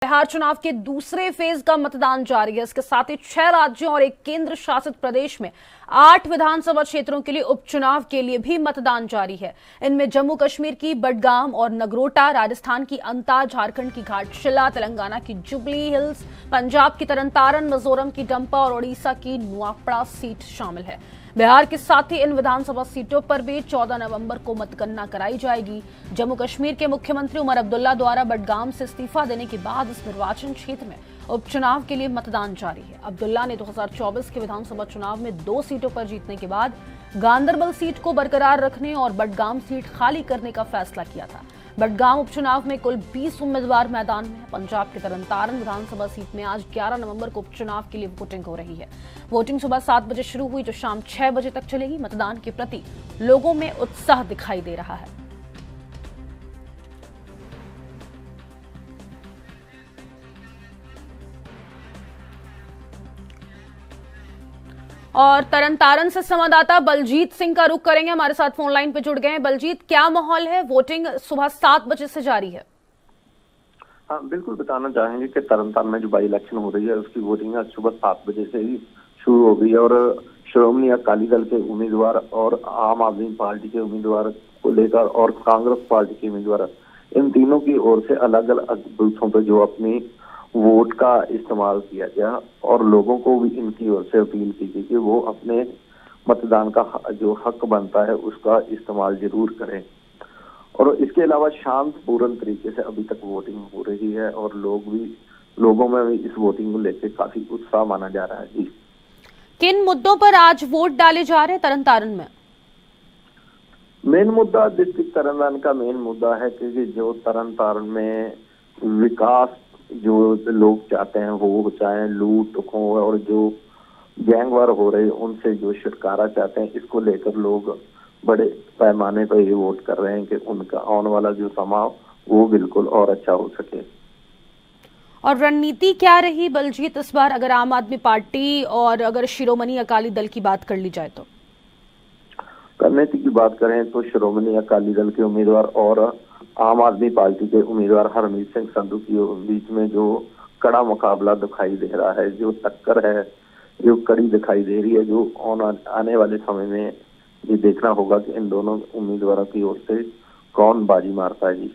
बिहार चुनाव के दूसरे फेज का मतदान जारी है। इसके साथ ही 6 राज्यों और एक केंद्र शासित प्रदेश में 8 विधानसभा क्षेत्रों के लिए उपचुनाव के लिए भी मतदान जारी है। इनमें जम्मू कश्मीर की बडगाम और नगरोटा, राजस्थान की अंता, झारखंड की घाटशिला, तेलंगाना की जुबली हिल्स, पंजाब की तरनतारन, मिजोरम की डंपा और ओडिशा की नुआपड़ा सीट शामिल है। बिहार के साथ ही इन विधानसभा सीटों पर भी 14 नवंबर को मतगणना कराई जाएगी। जम्मू कश्मीर के मुख्यमंत्री उमर अब्दुल्ला द्वारा बडगाम से इस्तीफा देने के बाद इस निर्वाचन क्षेत्र में उपचुनाव के लिए मतदान जारी है। अब्दुल्ला ने 2024 के विधानसभा चुनाव में 2 सीटों पर जीतने के बाद गांदरबल सीट को बरकरार रखने और बडगाम सीट खाली करने का फैसला किया था। बडगाम उपचुनाव में कुल 20 उम्मीदवार मैदान में हैं। पंजाब के तरनतारन विधानसभा सीट में आज 11 नवंबर को उपचुनाव के लिए वोटिंग हो रही है। वोटिंग सुबह 7 बजे शुरू हुई जो शाम 6 बजे तक चलेगी। मतदान के प्रति लोगों में उत्साह दिखाई दे रहा है। और तरनतारन से संवाददाता बलजीत सिंह का रुख करेंगे, हमारे साथ फोन लाइन पे जुड़ गए हैं। बलजीत, क्या माहौल है? वोटिंग सुबह 7 बजे से जारी है। हाँ, बिल्कुल बताना चाहेंगे कि तरनतारन में जो बाई इलेक्शन हो रही है उसकी वोटिंग आज सुबह 7 बजे से ही शुरू हो गई है और श्रोमणी अकाली दल के उम्मीदवार और आम आदमी पार्टी के उम्मीदवार को लेकर और कांग्रेस पार्टी के उम्मीदवार, इन तीनों की ओर से अलग अलग बूथों पर जो अपनी वोट का इस्तेमाल किया गया और लोगों को भी इनकी ओर से अपील की गई कि वो अपने मतदान का जो हक बनता है उसका इस्तेमाल जरूर करें। और इसके अलावा शांतपूर्ण तरीके से अभी तक वोटिंग हो रही है और लोगों में भी इस वोटिंग को लेकर काफी उत्साह माना जा रहा है। जी, किन मुद्दों पर आज वोट डाले जा रहे हैं तरनतारन में? मेन मुद्दा डिस्ट्रिक्ट तरनतारन का मेन मुद्दा है कि जो तरनतारन में विकास जो लोग चाहते हैं वो चाहे लूट हो और जो गैंगवार हो रहे उनसे जो छुटकारा चाहते हैं, इसको लेकर लोग बड़े पैमाने पर ये वोट कर रहे हैं कि उनका आने वाला जो समा वो बिल्कुल और अच्छा हो सके। और रणनीति क्या रही बलजीत इस बार, अगर आम आदमी पार्टी और अगर शिरोमणि अकाली दल की बात कर ली जाए तो? रणनीति की बात करें तो शिरोमणि अकाली दल के उम्मीदवार और आम आदमी पार्टी के उम्मीदवार हरमीत सिंह संधू के बीच में जो कड़ा मुकाबला दिखाई दे रहा है, जो टक्कर है, जो कड़ी दिखाई दे रही है, जो आने वाले समय में ये देखना होगा कि इन दोनों उम्मीदवारों की ओर से कौन बाजी मारता है। जी,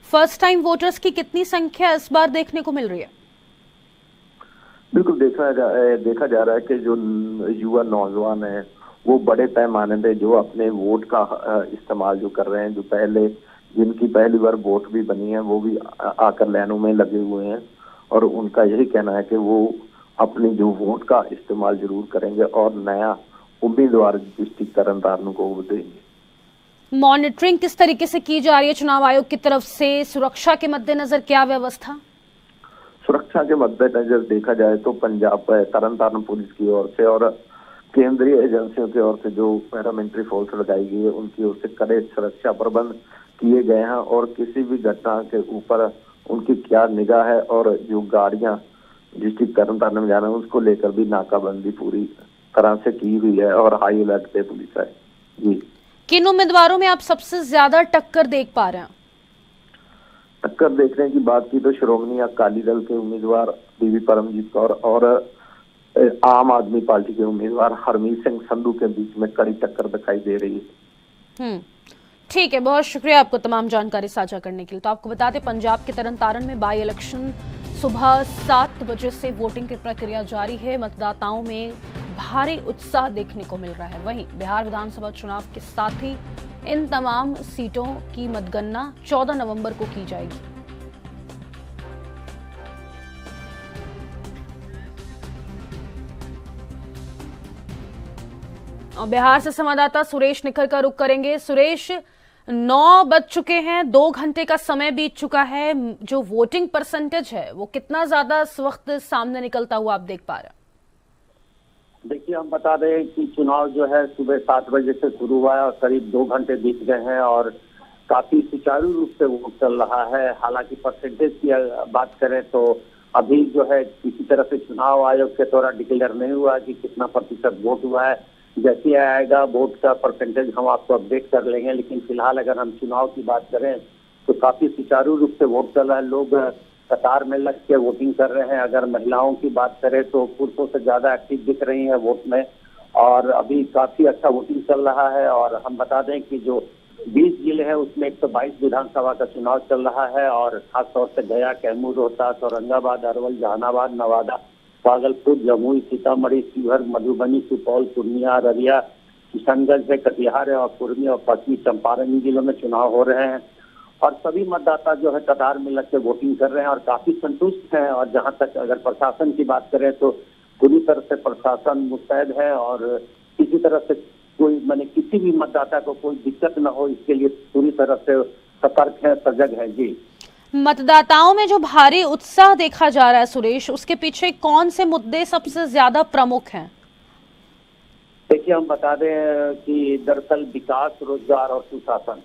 फर्स्ट टाइम वोटर्स की कितनी संख्या इस बार देखने को मिल रही है? बिल्कुल देखा जा रहा है कि जो युवा नौजवान है वो बड़े पैमाने पे जो अपने वोट का इस्तेमाल जो कर रहे हैं, जो जिनकी पहली बार वोट भी बनी है वो भी आकर लाइनों में लगे हुए हैं और उनका यही कहना है कि वो अपनी जो वोट का इस्तेमाल जरूर करेंगे और नया उम्मीदवार डिस्ट्रिक्ट तरनतारन को देंगे। मॉनिटरिंग किस तरीके से की जा रही है चुनाव आयोग की तरफ से? सुरक्षा के मद्देनजर क्या व्यवस्था? सुरक्षा के मद्देनजर देखा जाए तो पंजाब तरनतारन पुलिस की ओर से और केंद्रीय एजेंसियों की ओर से जो पैरामिलिट्री फोर्स लगाई गई है उनकी ओर से कड़े सुरक्षा प्रबंध किए गए हैं और किसी भी घटना के ऊपर उनकी क्या निगाह है और जो गाड़ियां डिस्ट्रिक्ट तरनतारन में जाना है उसको लेकर भी नाकाबंदी पूरी तरह से की हुई है और हाई अलर्ट पे पुलिस है। जी, किन उम्मीदवारों में आप सबसे ज्यादा टक्कर देख पा रहे हैं? टक्कर देखने की बात की तो श्रोमणी अकाली दल के उम्मीदवार बीवी परमजीत कौर और आम आदमी पार्टी के उम्मीदवार हरमीत सिंह संधू के बीच में कड़ी टक्कर दिखाई दे रही है। ठीक है, बहुत शुक्रिया आपको तमाम जानकारी साझा करने के लिए। तो आपको बता दें, पंजाब के तरनतारन में बाई इलेक्शन सुबह 7 बजे से वोटिंग की प्रक्रिया जारी है। मतदाताओं में भारी उत्साह देखने को मिल रहा है। वहीं बिहार विधानसभा चुनाव के साथ ही इन तमाम सीटों की मतगणना 14 नवंबर को की जाएगी। और बिहार से संवाददाता सुरेश निखर का रुख करेंगे। सुरेश, 9 बज चुके हैं, 2 घंटे का समय बीत चुका है। जो वोटिंग परसेंटेज है वो कितना ज्यादा इस वक्त सामने निकलता हुआ आप देख पा रहे हैं? देखिए, हम बता रहे हैं कि चुनाव जो है सुबह 7 बजे से शुरू हुआ है और करीब 2 घंटे बीत गए हैं और काफी सुचारू रूप से वोट चल रहा है। हालांकि परसेंटेज की बात करें तो अभी जो है किसी तरह से चुनाव आयोग के द्वारा डिक्लेयर नहीं हुआ कि कितना प्रतिशत वोट हुआ है। जैसे आएगा वोट का परसेंटेज हम आपको अपडेट कर लेंगे, लेकिन फिलहाल अगर हम चुनाव की बात करें तो काफी सुचारू रूप से वोट चल रहा है। लोग कतार में लग के वोटिंग कर रहे हैं। अगर महिलाओं की बात करें तो पुरुषों से ज्यादा एक्टिव दिख रही है वोट में, और अभी काफी अच्छा वोटिंग चल रहा है। और हम बता दें कि जो 20 जिले हैं उसमें 122 विधानसभा का चुनाव चल रहा है, और खासतौर से गया, कैमूर, रोहतास, औरंगाबाद, अरवल, जहानाबाद, नवादा, भागलपुर, जमुई, सीतामढ़ी, शिवहर, मधुबनी, सुपौल, पूर्णिया, अररिया, किशनगंज है, कटिहार है, और पूर्वी और पश्चिमी चंपारण जिलों में चुनाव हो रहे हैं। और सभी मतदाता जो है कतार में लग के वोटिंग कर रहे हैं और काफी संतुष्ट हैं। और जहां तक अगर प्रशासन की बात करें तो पूरी तरह से प्रशासन मुस्तैद है, और किसी तरह से कोई किसी भी मतदाता को कोई दिक्कत न हो, इसके लिए पूरी तरह से सतर्क है, सजग है। जी, मतदाताओं में जो भारी उत्साह देखा जा रहा है सुरेश, उसके पीछे कौन से मुद्दे सबसे ज्यादा प्रमुख हैं? देखिए, हम बता दें कि दरअसल विकास, रोजगार और सुशासन,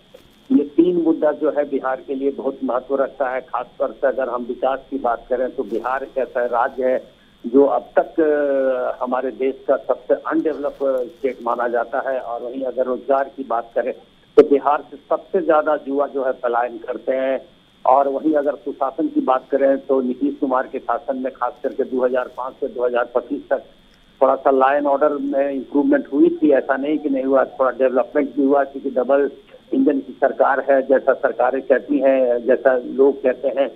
ये 3 मुद्दा जो है बिहार के लिए बहुत महत्व रखता है। खासतौर से अगर हम विकास की बात करें तो बिहार एक ऐसा राज्य है जो अब तक हमारे देश का सबसे अनडेवलप स्टेट माना जाता है। और वहीं अगर रोजगार की बात करें तो बिहार से सबसे ज्यादा युवा जो है पलायन करते हैं। और वहीं अगर सुशासन की बात करें तो नीतीश कुमार के शासन में खास करके 2005 से 2025 तक थोड़ा सा लॉ एंड ऑर्डर में इम्प्रूवमेंट हुई थी। ऐसा नहीं कि नहीं हुआ, थोड़ा डेवलपमेंट भी हुआ, क्योंकि डबल इंजन की सरकार है, जैसा सरकारें कहती हैं, जैसा लोग कहते हैं।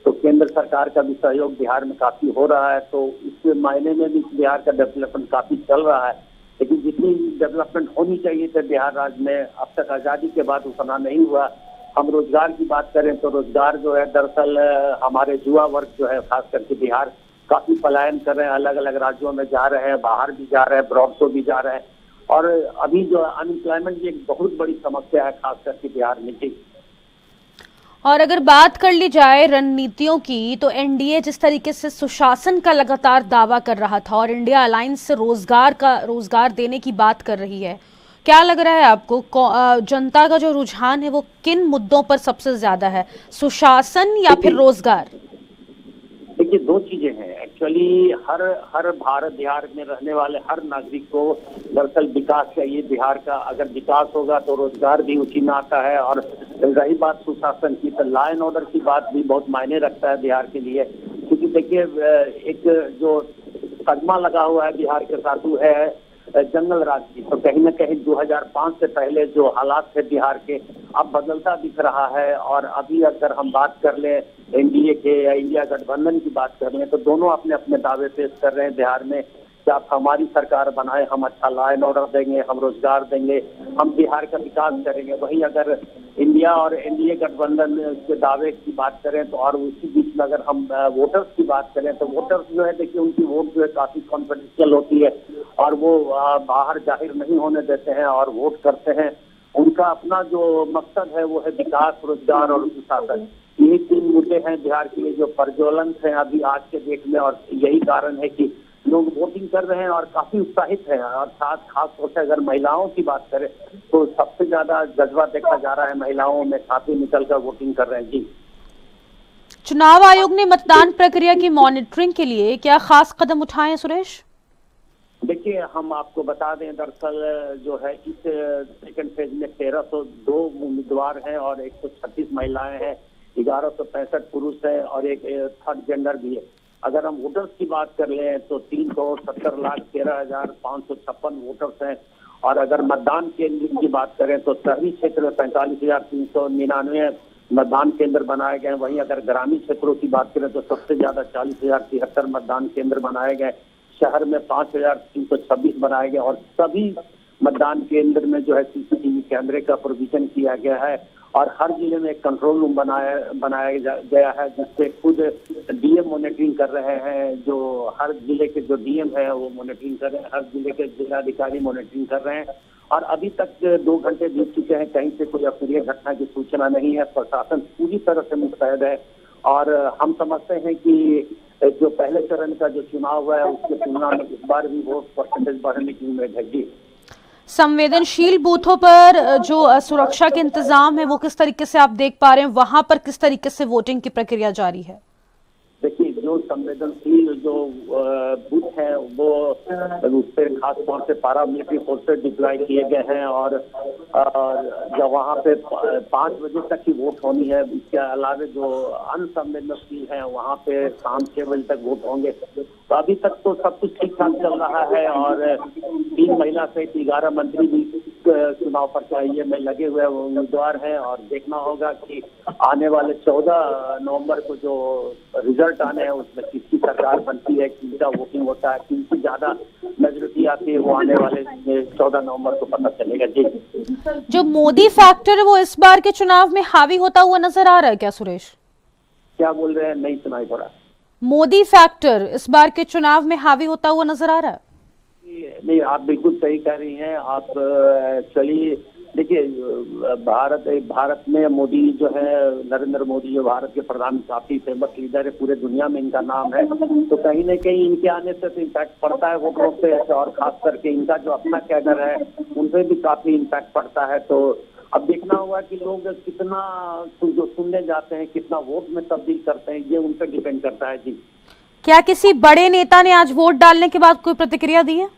तो केंद्र सरकार का भी सहयोग बिहार में काफी हो रहा है, तो इस मायने में भी बिहार का डेवलपमेंट काफी चल रहा है। लेकिन जितनी डेवलपमेंट होनी चाहिए थी बिहार राज्य में, अब तक आजादी के बाद उतना नहीं हुआ। हम रोजगार की बात करें तो रोजगार जो है दरअसल हमारे युवा वर्ग जो है खास करके बिहार काफी पलायन कर रहे हैं, अलग अलग राज्यों में जा रहे हैं, बाहर भी जा रहे हैं, ब्रॉड शो भी जा रहे हैं। और अभी जो अनएम्प्लॉयमेंट की एक बहुत बड़ी समस्या है खास करके बिहार में। जी, और अगर बात कर ली जाए रणनीतियों की, तो एनडीए जिस तरीके से सुशासन का लगातार दावा कर रहा था और इंडिया अलायंस से रोजगार देने की बात कर रही है, क्या लग रहा है आपको जनता का जो रुझान है वो किन मुद्दों पर सबसे ज्यादा है, सुशासन या फिर रोजगार? देखिए, 2 चीजें हैं एक्चुअली। हर भारत बिहार में रहने वाले हर नागरिक को दरअसल विकास चाहिए बिहार का। अगर विकास होगा तो रोजगार भी उसी में आता है। और रही बात सुशासन की, तो लॉ एंड ऑर्डर की बात भी बहुत मायने रखता है बिहार के लिए। क्योंकि देखिए, एक जो सदमा लगा हुआ है बिहार के साथ वो है जंगल राज की। तो कहीं न कहीं 2005 से पहले जो हालात थे बिहार के, अब बदलता दिख रहा है। और अभी अगर हम बात कर ले एनडीए के या इंडिया गठबंधन की बात कर लें, तो दोनों अपने अपने दावे पेश कर रहे हैं बिहार में कि आप हमारी सरकार बनाए, हम अच्छा लॉ एंड ऑर्डर देंगे, हम रोजगार देंगे, हम बिहार का विकास करेंगे। वहीं अगर इंडिया और एनडीए गठबंधन के दावे की बात करें तो, और उसी बीच में अगर हम वोटर्स की बात करें तो वोटर्स जो है देखिए उनकी वोट जो है काफी कॉन्फिडेंशियल होती है, और वो बाहर जाहिर नहीं होने देते हैं और वोट करते हैं। उनका अपना जो मकसद है वो है विकास, रोजगार और सुशासन। ये 3 मुद्दे हैं बिहार के लिए जो प्रज्वलंत हैं अभी आज के डेट में। और यही कारण है कि लोग वोटिंग कर रहे हैं और काफी उत्साहित हैं। और खास तौर से अगर महिलाओं की बात करें तो सबसे ज्यादा जज्बा देखा जा रहा है महिलाओं में, काफी निकलकर वोटिंग कर रहे हैं। जी, चुनाव आयोग ने मतदान प्रक्रिया की मॉनिटरिंग के लिए क्या खास कदम उठाए हैं सुरेश? देखिए, हम आपको बता दें दरअसल जो है इस सेकंड फेज में 1302 उम्मीदवार हैं और 136 महिलाएं हैं, 1165 पुरुष है और एक थर्ड जेंडर भी है। अगर हम वोटर्स की बात कर लें तो 370,13,556 वोटर्स हैं। और अगर मतदान केंद्र की बात करें तो शहरी क्षेत्र में 45,399 मतदान केंद्र बनाए गए। वहीं अगर ग्रामीण क्षेत्रों की बात करें तो सबसे ज्यादा 40,073 मतदान केंद्र बनाए गए। शहर में 5,326 बनाए गए और सभी मतदान केंद्र में जो है सीसीटीवी कैमरे का प्रोविजन किया गया है। और हर जिले में एक कंट्रोल रूम बनाया गया है जिससे खुद डीएम मॉनिटरिंग कर रहे हैं। जो हर जिले के जो डीएम है वो मॉनिटरिंग कर रहे हैं, हर जिले के जिलाधिकारी मॉनिटरिंग कर रहे हैं। और अभी तक 2 घंटे बीत चुके हैं, कहीं से कोई अप्रिय घटना की सूचना नहीं है। प्रशासन पूरी तरह से मुस्तैद है और हम समझते हैं कि जो पहले चरण का जो चुनाव हुआ है उसकी तुलना में इस बार भी वोट परसेंटेज बढ़ने की उम्मीद है। जी, संवेदनशील बूथों पर जो सुरक्षा के इंतजाम है वो किस तरीके से आप देख पा रहे हैं, वहां पर किस तरीके से वोटिंग की प्रक्रिया जारी है? देखिए, जो संवेदनशील जो बूथ है वो उस पर खास तौर से पैरामिलिट्री फोर्सेस डिप्लॉय किए गए हैं और जब वहाँ पे 5 बजे तक ही वोट होनी है। इसके अलावा जो अनसंवेदनशील है वहाँ पे शाम 6 बजे तक वोट होंगे। तो अभी तक तो सब कुछ ठीक ठाक चल रहा है और 3 महिला सहित 11 मंत्री भी चुनाव प्रक्रिया में लगे हुए उम्मीदवार हैं और देखना होगा कि आने वाले 14 नवंबर को जो रिजल्ट आने हैं उसमें किसकी सरकार बनती है, किसका वोटिंग होता है, किसकी ज्यादा मेजोरिटी आती है, वो आने वाले 14 नवंबर को पता चलेगा। जी, जो मोदी फैक्टर है वो इस बार के चुनाव में हावी होता हुआ नजर आ रहा है क्या सुरेश? क्या बोल रहे हैं? नहीं सुनाई पड़ा। मोदी फैक्टर इस बार के चुनाव में हावी होता हुआ नजर आ रहा है? नहीं, आप बिल्कुल सही कह रही हैं। आप चलिए देखिए, भारत में मोदी जो है, नरेंद्र मोदी जो भारत के प्रधान काफी फेमस लीडर है, पूरे दुनिया में इनका नाम है। तो कहीं न कहीं इनके आने से तो इम्पैक्ट पड़ता है वोटरों पे और खास करके इनका जो अपना कैडर है उन पे भी काफी इम्पैक्ट पड़ता है। तो अब देखना होगा कि लोग कितना जो सुनने जाते हैं, कितना वोट में तब्दील करते हैं, ये उन पर डिपेंड करता है। जी, क्या किसी बड़े नेता ने आज वोट डालने के बाद कोई प्रतिक्रिया दी है?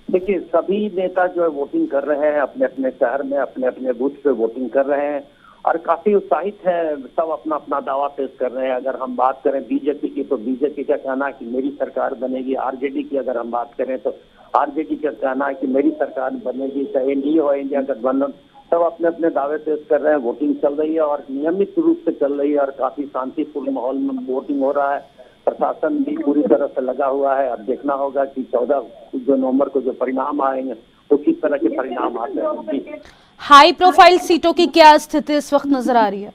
देखिए, सभी नेता जो है वोटिंग कर रहे हैं, अपने अपने शहर में अपने अपने बूथ पे वोटिंग कर रहे हैं और काफी उत्साहित है। सब अपना अपना दावा पेश कर रहे हैं। अगर हम बात करें बीजेपी की तो बीजेपी का कहना है कि मेरी सरकार बनेगी। आरजेडी की अगर हम बात करें तो आरजेडी का कहना है कि मेरी सरकार बनेगी। चाहे एनडीए हो, इंडिया गठबंधन, सब अपने अपने दावे पेश कर रहे हैं। वोटिंग चल रही है और नियमित रूप से चल रही है और काफी शांतिपूर्ण माहौल में वोटिंग हो रहा है। प्रशासन भी पूरी तरह से लगा हुआ है। अब देखना होगा कि 14 नवंबर को जो परिणाम आएंगे वो किस तरह के परिणाम आते हैं। हाई प्रोफाइल सीटों की क्या स्थिति इस वक्त नजर आ रही है?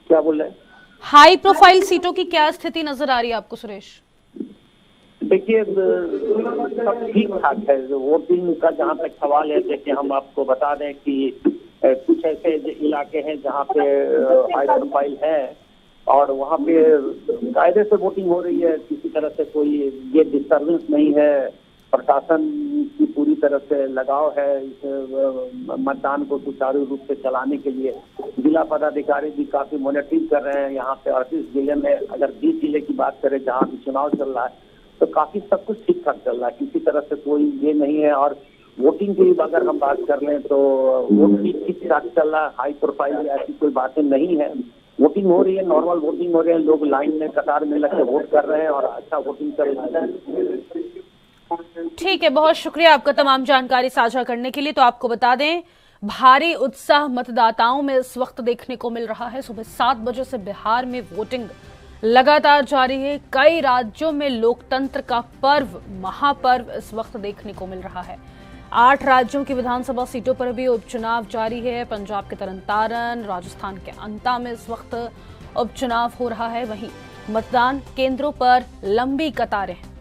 क्या बोल रहे हैं? हाई प्रोफाइल सीटों की क्या स्थिति नजर आ रही है आपको सुरेश? देखिए, सब ठीक ठाक है। वोटिंग का जहाँ तक सवाल है, देखिए हम आपको बता दें कि कुछ ऐसे इलाके हैं जहाँ पे हाई प्रोफाइल है और वहाँ पे कायदे से वोटिंग हो रही है। किसी तरह से कोई ये डिस्टर्बेंस नहीं है। प्रशासन की पूरी तरह से लगाव है इस मतदान को सुचारू रूप से चलाने के लिए। जिला पदाधिकारी भी काफी मॉनिटरिंग कर रहे हैं। यहाँ पे 38 जिले में, अगर 20 जिले की बात करें जहाँ भी चुनाव चल रहा है, तो काफी सब कुछ ठीक ठाक चल रहा है। किसी तरह से कोई ये नहीं है। और वोटिंग की अगर हम बात कर लें तो वोट भी ठीक ठाक चल रहा है। हाई प्रोफाइल ऐसी कोई बातें नहीं है। वोटिंग हो रही है, नॉर्मल वोटिंग हो रही है। लोग लाइन में कतार में लग के वोट कर रहे हैं और अच्छा वोटिंग चल रहा है। ठीक है, बहुत शुक्रिया आपका तमाम जानकारी साझा करने के लिए। तो आपको बता दें, भारी उत्साह मतदाताओं में इस वक्त देखने को मिल रहा है। सुबह 7 बजे से बिहार में वोटिंग लगातार जारी है। कई राज्यों में लोकतंत्र का पर्व, महापर्व इस वक्त देखने को मिल रहा है। 8 राज्यों की विधानसभा सीटों पर भी उपचुनाव जारी है। पंजाब के तरनतारन, राजस्थान के अंता में इस वक्त उपचुनाव हो रहा है। वहीं मतदान केंद्रों पर लंबी कतारें हैं।